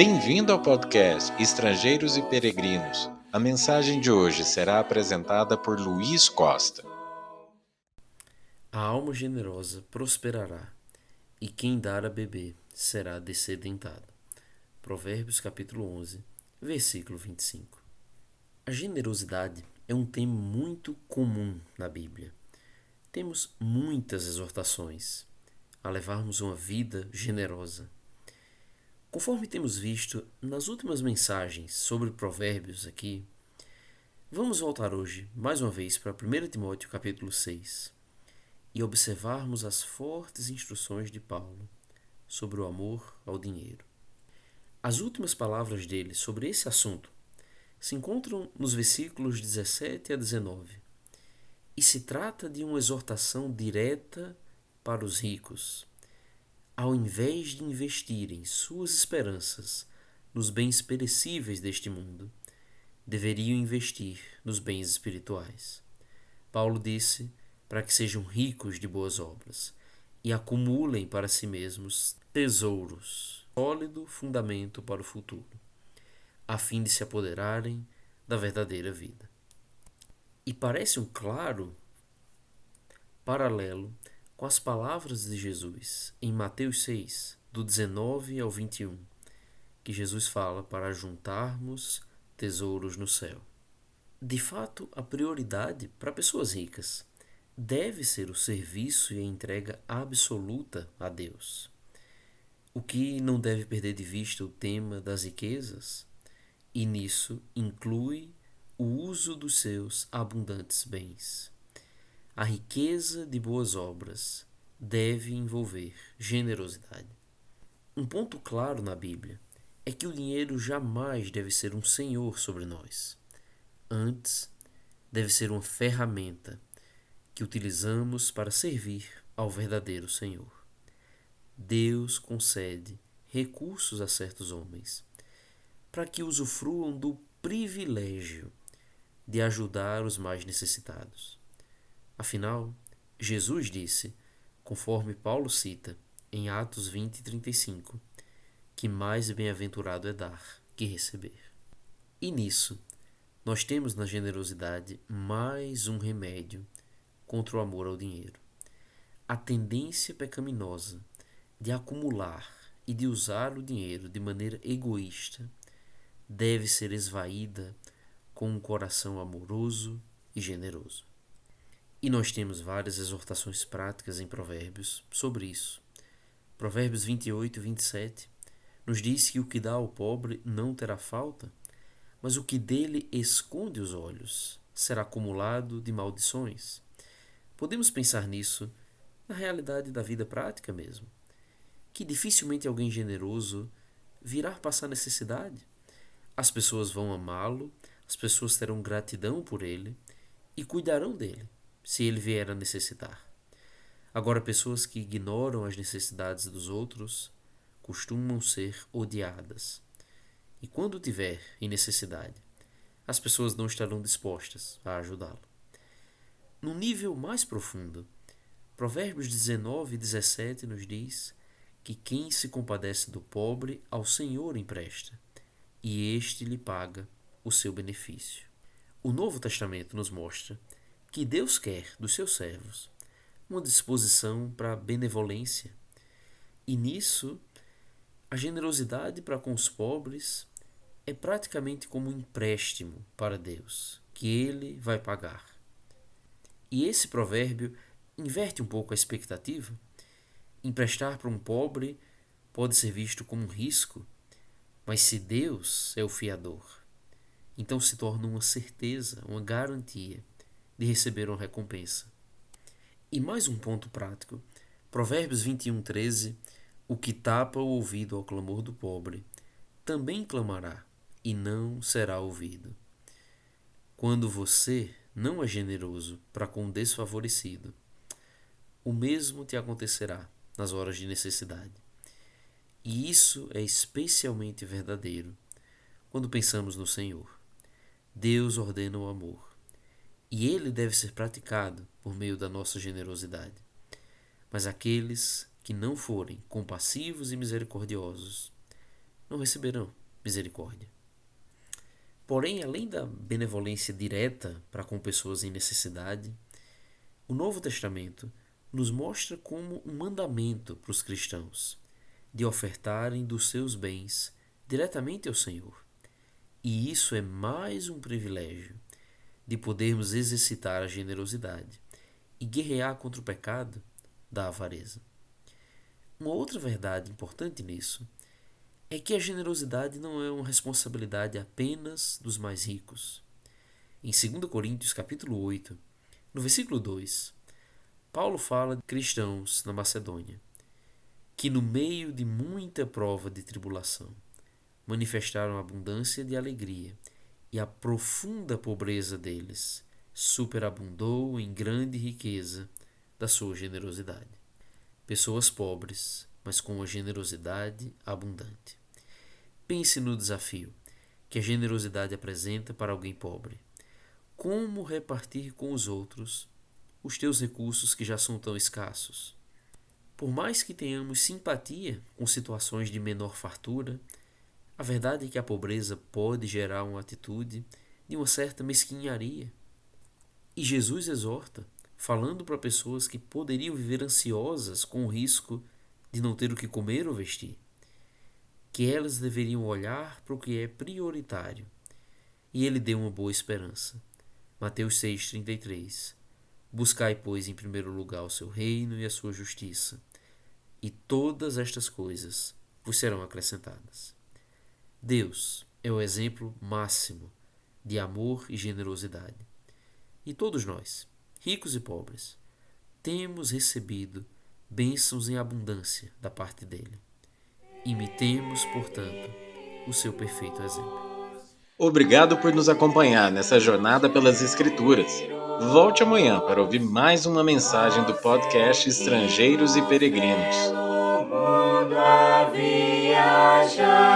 Bem-vindo ao podcast Estrangeiros e Peregrinos. A mensagem de hoje será apresentada por Luiz Costa. A alma generosa prosperará, e quem dar a beber será descedentado. Provérbios capítulo 11, versículo 25. A generosidade é um tema muito comum na Bíblia. Temos muitas exortações a levarmos uma vida generosa. Conforme temos visto nas últimas mensagens sobre Provérbios aqui, vamos voltar hoje mais uma vez para 1 Timóteo capítulo 6 e observarmos as fortes instruções de Paulo sobre o amor ao dinheiro. As últimas palavras dele sobre esse assunto se encontram nos versículos 17 a 19 e se trata de uma exortação direta para os ricos. Ao invés de investirem suas esperanças nos bens perecíveis deste mundo, deveriam investir nos bens espirituais. Paulo disse para que sejam ricos de boas obras e acumulem para si mesmos tesouros, sólido fundamento para o futuro, a fim de se apoderarem da verdadeira vida. E parece um claro paralelo com as palavras de Jesus em Mateus 6, do 19 ao 21, que Jesus fala para juntarmos tesouros no céu. De fato, a prioridade para pessoas ricas deve ser o serviço e a entrega absoluta a Deus. O que não deve perder de vista o tema das riquezas, e nisso inclui o uso dos seus abundantes bens. A riqueza de boas obras deve envolver generosidade. Um ponto claro na Bíblia é que o dinheiro jamais deve ser um senhor sobre nós. Antes, deve ser uma ferramenta que utilizamos para servir ao verdadeiro Senhor. Deus concede recursos a certos homens para que usufruam do privilégio de ajudar os mais necessitados. Afinal, Jesus disse, conforme Paulo cita em Atos 20 e 35, que mais bem-aventurado é dar que receber. E nisso, nós temos na generosidade mais um remédio contra o amor ao dinheiro. A tendência pecaminosa de acumular e de usar o dinheiro de maneira egoísta deve ser esvaída com um coração amoroso e generoso. E nós temos várias exortações práticas em Provérbios sobre isso. Provérbios 28 e 27 nos diz que o que dá ao pobre não terá falta, mas o que dele esconde os olhos será acumulado de maldições. Podemos pensar nisso na realidade da vida prática mesmo, que dificilmente alguém generoso virá passar necessidade. As pessoas vão amá-lo, as pessoas terão gratidão por ele e cuidarão dele, se ele vier a necessitar. Agora, pessoas que ignoram as necessidades dos outros costumam ser odiadas. E quando tiver em necessidade, as pessoas não estarão dispostas a ajudá-lo. No nível mais profundo, Provérbios 19 e 17 nos diz que quem se compadece do pobre ao Senhor empresta, e este lhe paga o seu benefício. O Novo Testamento nos mostra que Deus quer dos seus servos uma disposição para a benevolência, e nisso a generosidade para com os pobres é praticamente como um empréstimo para Deus, que Ele vai pagar. E esse provérbio inverte um pouco a expectativa. Emprestar para um pobre pode ser visto como um risco, mas se Deus é o fiador, então se torna uma certeza, uma garantia de receber uma recompensa. E mais um ponto prático. Provérbios 21:13, o que tapa o ouvido ao clamor do pobre, também clamará, e não será ouvido. Quando você não é generoso para com o desfavorecido, o mesmo te acontecerá nas horas de necessidade. E isso é especialmente verdadeiro quando pensamos no Senhor. Deus ordena o amor, e ele deve ser praticado por meio da nossa generosidade. Mas aqueles que não forem compassivos e misericordiosos não receberão misericórdia. Porém, além da benevolência direta para com pessoas em necessidade, o Novo Testamento nos mostra como um mandamento para os cristãos de ofertarem dos seus bens diretamente ao Senhor. E isso é mais um privilégio de podermos exercitar a generosidade e guerrear contra o pecado da avareza. Uma outra verdade importante nisso é que a generosidade não é uma responsabilidade apenas dos mais ricos. Em 2 Coríntios capítulo 8, no versículo 2, Paulo fala de cristãos na Macedônia, que no meio de muita prova de tribulação, manifestaram abundância de alegria, e a profunda pobreza deles superabundou em grande riqueza da sua generosidade. Pessoas pobres, mas com uma generosidade abundante. Pense no desafio que a generosidade apresenta para alguém pobre. Como repartir com os outros os teus recursos que já são tão escassos? Por mais que tenhamos simpatia com situações de menor fartura, a verdade é que a pobreza pode gerar uma atitude de uma certa mesquinharia. E Jesus exorta, falando para pessoas que poderiam viver ansiosas com o risco de não ter o que comer ou vestir, que elas deveriam olhar para o que é prioritário. E ele deu uma boa esperança. Mateus 6,33. Buscai, pois, em primeiro lugar o seu reino e a sua justiça, e todas estas coisas vos serão acrescentadas. Deus é o exemplo máximo de amor e generosidade. E todos nós, ricos e pobres, temos recebido bênçãos em abundância da parte dele. Imitemos, portanto, o seu perfeito exemplo. Obrigado por nos acompanhar nessa jornada pelas Escrituras. Volte amanhã para ouvir mais uma mensagem do podcast Estrangeiros e Peregrinos. Mundo a viajar.